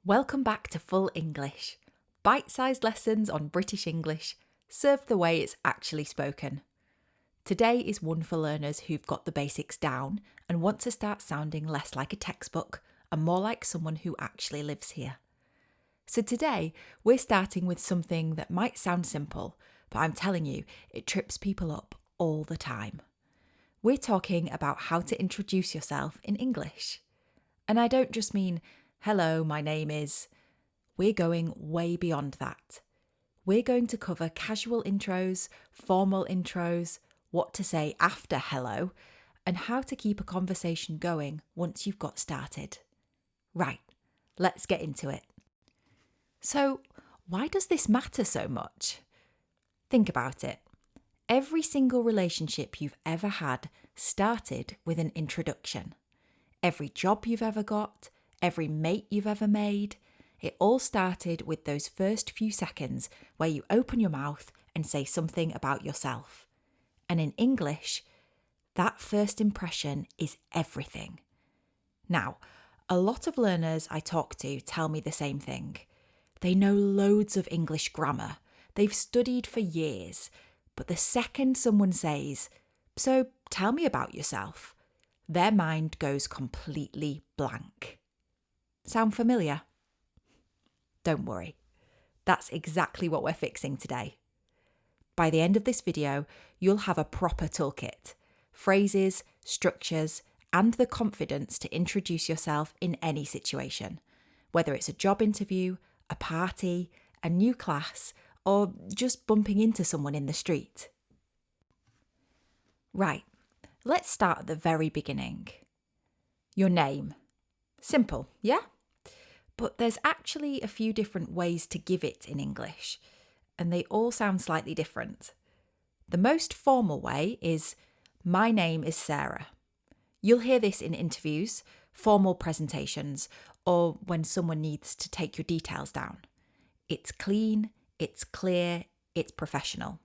Welcome back to Full English, bite-sized lessons on British English, served the way it's actually spoken. Today is one for learners who've got the basics down and want to start sounding less like a textbook and more like someone who actually lives here. So today, we're starting with something that might sound simple, but I'm telling you, it trips people up all the time. We're talking about how to introduce yourself in English. And I don't just mean, hello, my name is. We're going way beyond that. We're going to cover casual intros, formal intros, what to say after hello, and how to keep a conversation going once you've got started. Right, let's get into it. So, why does this matter so much? Think about it. Every single relationship you've ever had started with an introduction. Every job you've ever got, every mate you've ever made, it all started with those first few seconds where you open your mouth and say something about yourself. And in English, that first impression is everything. Now, a lot of learners I talk to tell me the same thing. They know loads of English grammar. They've studied for years. But the second someone says, "So tell me about yourself," their mind goes completely blank. Sound familiar? Don't worry. That's exactly what we're fixing today. By the end of this video, you'll have a proper toolkit, phrases, structures, and the confidence to introduce yourself in any situation, whether it's a job interview, a party, a new class, or just bumping into someone in the street. Right, let's start at the very beginning. Your name. Simple, yeah? But there's actually a few different ways to give it in English, and they all sound slightly different. The most formal way is, "My name is Sarah." You'll hear this in interviews, formal presentations, or when someone needs to take your details down. It's clean, it's clear, it's professional.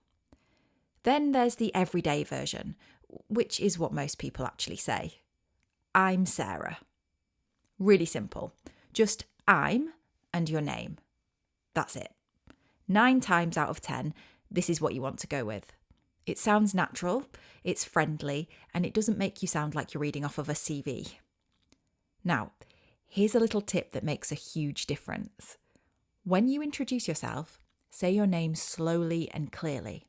Then there's the everyday version, which is what most people actually say. "I'm Sarah." Really simple. Just I'm and your name. That's it. 9 times out of 10, this is what you want to go with. It sounds natural, it's friendly, and it doesn't make you sound like you're reading off of a CV. Now, here's a little tip that makes a huge difference. When you introduce yourself, say your name slowly and clearly,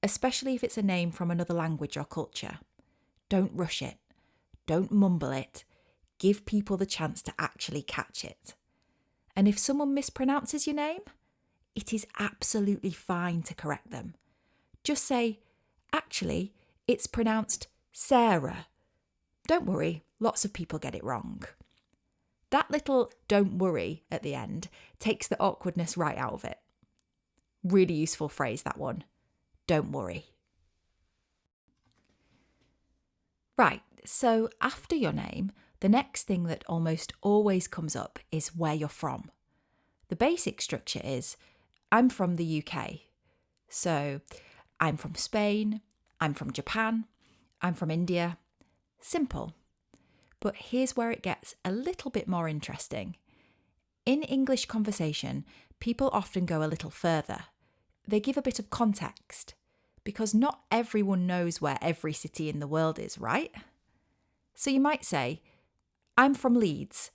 especially if it's a name from another language or culture. Don't rush it. Don't mumble it. Give people the chance to actually catch it. And if someone mispronounces your name, it is absolutely fine to correct them. Just say, "Actually, it's pronounced Sarah." Don't worry, lots of people get it wrong. That little "don't worry" at the end takes the awkwardness right out of it. Really useful phrase, that one. Don't worry. Right, so after your name, the next thing that almost always comes up is where you're from. The basic structure is, I'm from the UK. So I'm from Spain, I'm from Japan, I'm from India. Simple. But here's where it gets a little bit more interesting. In English conversation, people often go a little further. They give a bit of context, because not everyone knows where every city in the world is, right? So you might say, "I'm from Leeds.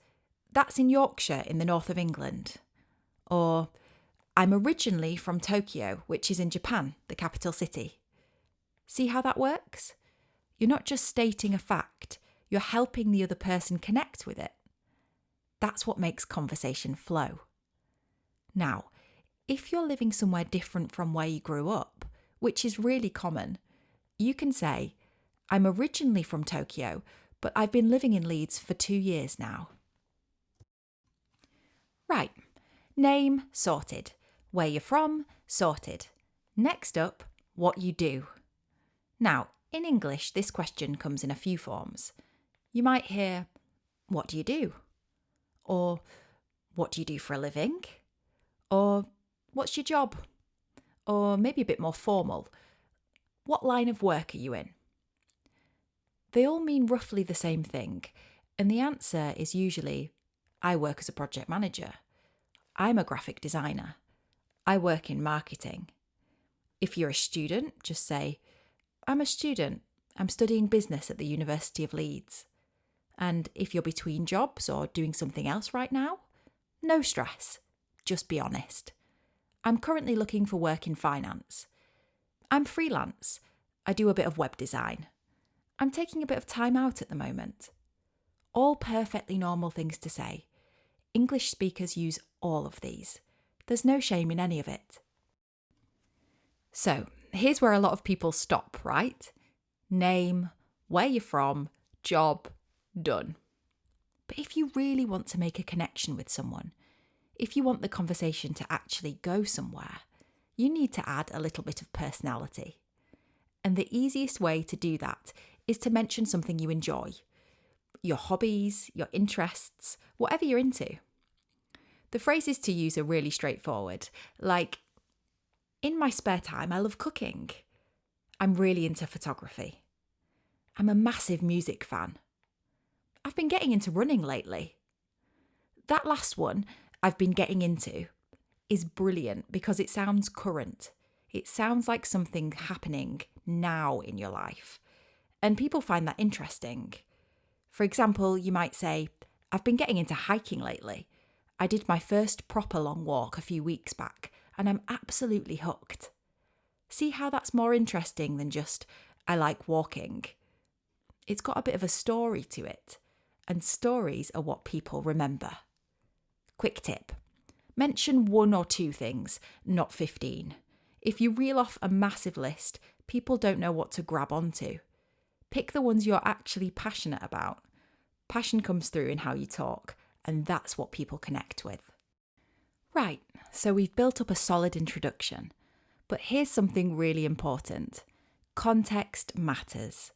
That's in Yorkshire in the north of England." Or, "I'm originally from Tokyo, which is in Japan, the capital city." See how that works? You're not just stating a fact, you're helping the other person connect with it. That's what makes conversation flow. Now, if you're living somewhere different from where you grew up, which is really common, you can say, "I'm originally from Tokyo, but I've been living in Leeds for 2 years now." Right, name sorted. Where you're from sorted. Next up, what you do. Now, in English, this question comes in a few forms. You might hear, "What do you do?" Or, "What do you do for a living?" Or, "What's your job?" Or maybe a bit more formal, "What line of work are you in?" They all mean roughly the same thing, and the answer is usually, "I work as a project manager," I'm a graphic designer. I work in marketing. If you're a student, just say, I'm a student. I'm studying business at the University of Leeds. And if you're between jobs or doing something else right now, no stress. Just be honest. I'm currently looking for work in finance. I'm freelance. I do a bit of web design. I'm taking a bit of time out at the moment. All perfectly normal things to say. English speakers use all of these. There's no shame in any of it. So, here's where a lot of people stop, right? Name, where you're from, job, done. But if you really want to make a connection with someone, if you want the conversation to actually go somewhere, you need to add a little bit of personality. And the easiest way to do that is to mention something you enjoy. Your hobbies, your interests, whatever you're into. The phrases to use are really straightforward, like, in my spare time, I love cooking. I'm really into photography. I'm a massive music fan. I've been getting into running lately. That last one, I've been getting into, is brilliant because it sounds current. It sounds like something happening now in your life. And people find that interesting. For example, you might say, I've been getting into hiking lately. I did my first proper long walk a few weeks back, and I'm absolutely hooked. See how that's more interesting than just, I like walking. It's got a bit of a story to it, and stories are what people remember. Quick tip. Mention 1 or 2 things, not 15. If you reel off a massive list, people don't know what to grab onto. Pick the ones you're actually passionate about. Passion comes through in how you talk, and that's what people connect with. Right, so we've built up a solid introduction. But here's something really important. Context matters.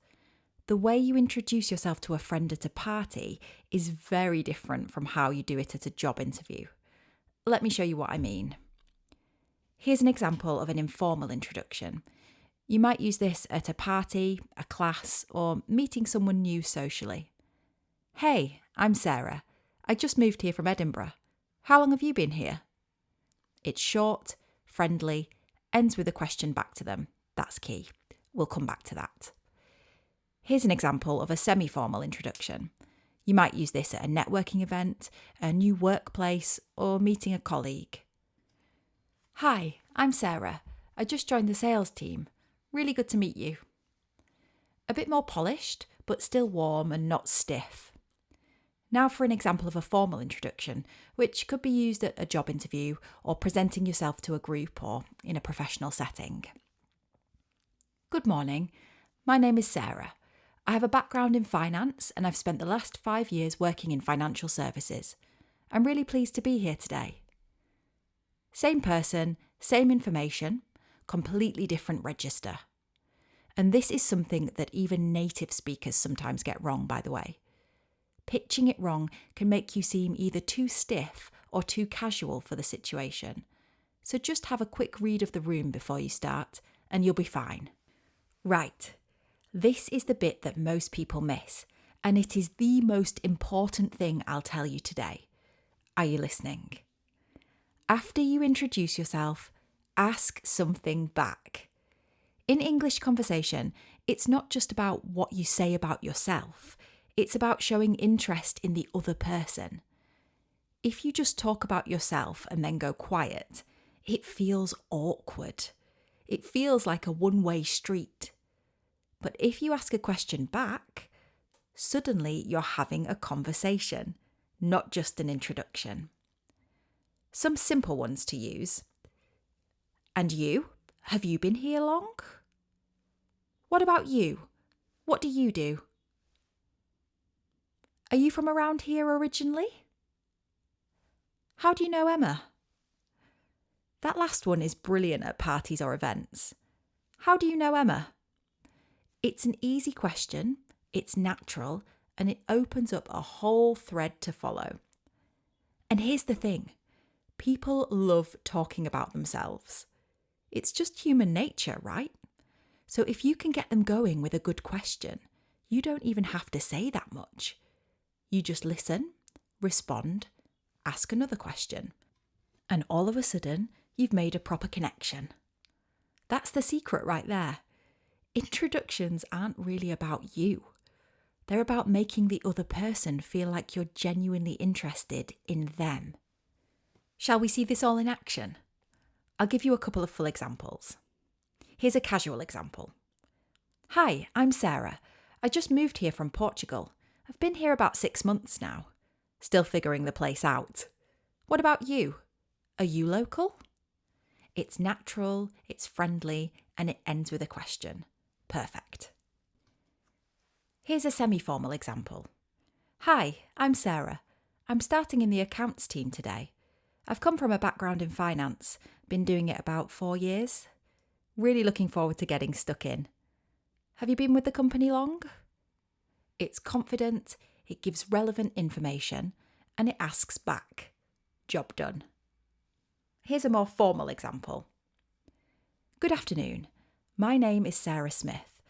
The way you introduce yourself to a friend at a party is very different from how you do it at a job interview. Let me show you what I mean. Here's an example of an informal introduction. You might use this at a party, a class, or meeting someone new socially. Hey, I'm Sarah. I just moved here from Edinburgh. How long have you been here? It's short, friendly, ends with a question back to them. That's key. We'll come back to that. Here's an example of a semi-formal introduction. You might use this at a networking event, a new workplace, or meeting a colleague. Hi, I'm Sarah. I just joined the sales team. Really good to meet you. A bit more polished, but still warm and not stiff. Now for an example of a formal introduction, which could be used at a job interview or presenting yourself to a group or in a professional setting. Good morning. My name is Sarah. I have a background in finance and I've spent the last 5 years working in financial services. I'm really pleased to be here today. Same person, same information, completely different register. And this is something that even native speakers sometimes get wrong, by the way. Pitching it wrong can make you seem either too stiff or too casual for the situation. So just have a quick read of the room before you start and you'll be fine. Right, this is the bit that most people miss, and it is the most important thing I'll tell you today. Are you listening? After you introduce yourself, ask something back. In English conversation, it's not just about what you say about yourself. It's about showing interest in the other person. If you just talk about yourself and then go quiet, it feels awkward. It feels like a one-way street. But if you ask a question back, suddenly you're having a conversation, not just an introduction. Some simple ones to use. And you? Have you been here long? What about you? What do you do? Are you from around here originally? How do you know Emma? That last one is brilliant at parties or events. How do you know Emma? It's an easy question, it's natural, and it opens up a whole thread to follow. And here's the thing, people love talking about themselves. It's just human nature, right? So if you can get them going with a good question, you don't even have to say that much. You just listen, respond, ask another question. And all of a sudden, you've made a proper connection. That's the secret right there. Introductions aren't really about you. They're about making the other person feel like you're genuinely interested in them. Shall we see this all in action? I'll give you a couple of full examples. Here's a casual example. Hi, I'm Sarah. I just moved here from Portugal. I've been here about 6 months now. Still figuring the place out. What about you? Are you local? It's natural, it's friendly, and it ends with a question. Perfect. Here's a semi-formal example. Hi, I'm Sarah. I'm starting in the accounts team today. I've come from a background in finance, been doing it about 4 years. Really looking forward to getting stuck in. Have you been with the company long? It's confident, it gives relevant information, and it asks back. Job done. Here's a more formal example. Good afternoon. My name is Sarah Smith.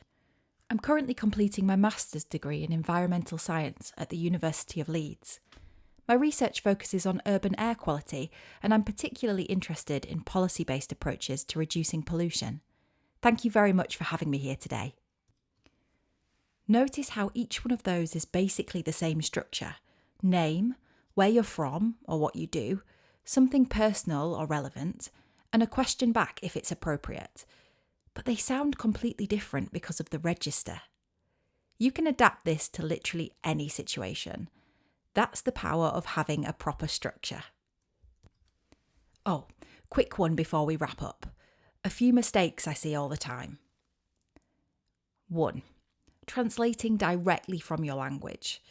I'm currently completing my master's degree in environmental science at the University of Leeds. My research focuses on urban air quality, and I'm particularly interested in policy-based approaches to reducing pollution. Thank you very much for having me here today. Notice how each one of those is basically the same structure. Name, where you're from or what you do, something personal or relevant, and a question back if it's appropriate. But they sound completely different because of the register. You can adapt this to literally any situation. That's the power of having a proper structure. Oh, quick one before we wrap up. A few mistakes I see all the time. 1. Translating directly from your language.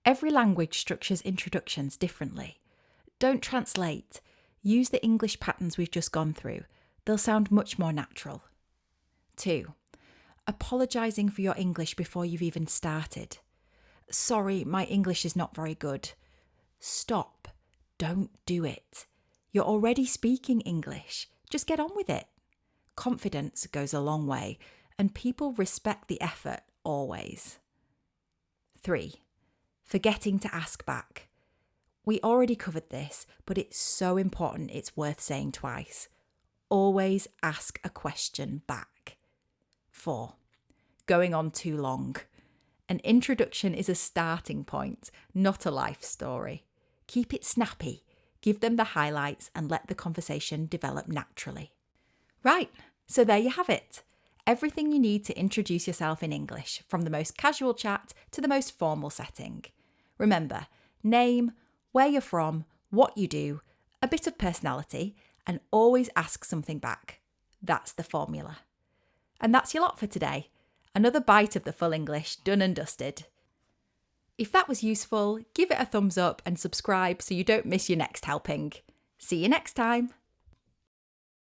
Every language structures introductions differently. Don't translate. Use the English patterns we've just gone through. They'll sound much more natural. 2. Apologising for your English before you've even started. Sorry, my English is not very good. Stop. Don't do it. You're already speaking English. Just get on with it. Confidence goes a long way, and people respect the effort always. 3. Forgetting to ask back. We already covered this, but it's so important it's worth saying twice. Always ask a question back. 4. Going on too long. An introduction is a starting point, not a life story. Keep it snappy, give them the highlights, and let the conversation develop naturally. Right, so there you have it. Everything you need to introduce yourself in English, from the most casual chat to the most formal setting. Remember, name, where you're from, what you do, a bit of personality, and always ask something back. That's the formula. And that's your lot for today. Another bite of the full English done and dusted. If that was useful, give it a thumbs up and subscribe so you don't miss your next helping. See you next time.